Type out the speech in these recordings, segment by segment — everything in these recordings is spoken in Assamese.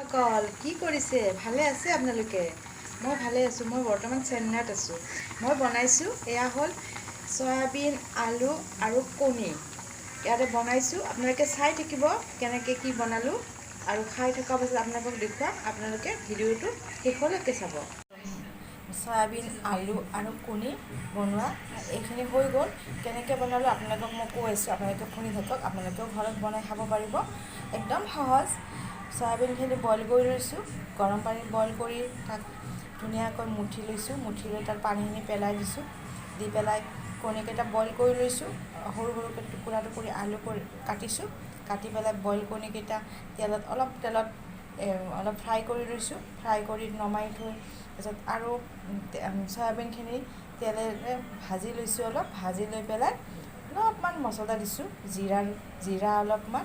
বন্ধুসকল কি কৰিছে ভালে আছে আপোনালোকে মই ভালে আছো মই বৰ্তমান চেন্নাইত আছো মই বনাইছো এয়া হল সয়াবিন আলু আৰু কণী ইয়াতে বনাইছো আপোনালোকে চাই থাকিব কেনেকৈ কি বনালো আৰু খাই থকা পাছত আপোনালোকক দেখুৱাম আপোনালোকে ভিডিঅ'টো শেষলৈকে চাব সয়াবিন আলু আৰু কণী বনোৱা এইখিনি হৈ গ'ল কেনেকৈ বনালো আপোনালোকক মই কৈ আছো আপোনালোকে শুনি থাকক আপোনালোকেও ঘৰত বনাই খাব পাৰিব একদম সহজ সয়াবিনখিনি বইল কৰি লৈছোঁ গৰম পানীত বইল কৰি তাক ধুনীয়াকৈ মুঠি লৈছোঁ মুঠি লৈ তাত পানীখিনি পেলাই দিছোঁ দি পেলাই কণীকেইটা বইল কৰি লৈছোঁ সৰু সৰুকৈ টুকুৰা টুকুৰি আলু কৰি কাটিছোঁ কাটি পেলাই বইল কণীকেইটা অলপ তেলত অলপ ফ্ৰাই কৰি লৈছোঁ ফ্ৰাই কৰি নমাই থৈ তাৰপিছত আৰু সয়াবিনখিনি তেলেৰে ভাজি লৈছোঁ অলপ ভাজি লৈ পেলাই অলপমান মছলা দিছোঁ জিৰা অলপমান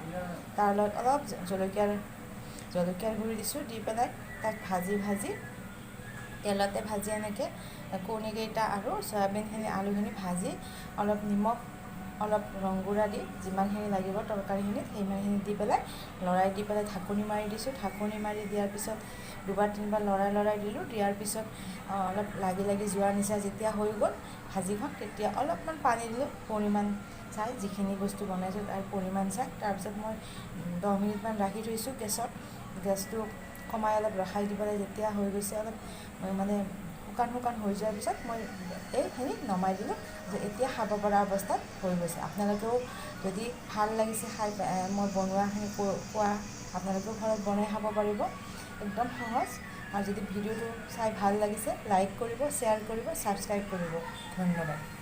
তাৰ লগত অলপ জলকীয়াৰ গুড়ি দিছোঁ দি পেলাই তাক ভাজি তেলতে ভাজি এনেকৈ কণীকেইটা আৰু সয়াবিনখিনি আলুখিনি ভাজি অলপ নিমখ অলপ ৰংগুড়া দি যিমানখিনি লাগিব তৰকাৰীখিনিত সিমানখিনি দি পেলাই লৰাই দি পেলাই ঢাকনি মাৰি দিছোঁ ঢাকনি মাৰি দিয়াৰ পিছত দুবাৰ তিনিবাৰ লৰাই দিলোঁ দিয়াৰ পিছত অলপ লাগি যোৱাৰ নিচিনা যেতিয়া হৈ গ'ল ভাজিখন তেতিয়া অলপমান পানী দিলোঁ পৰিমাণ চাই যিখিনি বস্তু বনাইছোঁ তাৰ পৰিমাণ চাই তাৰপিছত মই 10 মিনিটমান ৰাখি থৈছোঁ গেছটো কমাই অলপ ৰখাই দি পেলাই যেতিয়া হৈ গৈছে অলপ মানে শুকান হৈ যোৱাৰ পিছত মই এইখিনি নমাই দিলোঁ যে এতিয়া খাব পৰা অৱস্থাত হৈ গৈছে আপোনালোকেও যদি ভাল লাগিছে খাই মই বনোৱাখিনি খোৱা আপোনালোকেও ঘৰত বনাই খাব পাৰিব একদম সহজ আৰু যদি ভিডিঅ'টো চাই ভাল লাগিছে লাইক কৰিব শ্বেয়াৰ কৰিব ছাবস্ক্ৰাইব কৰিব ধন্যবাদ।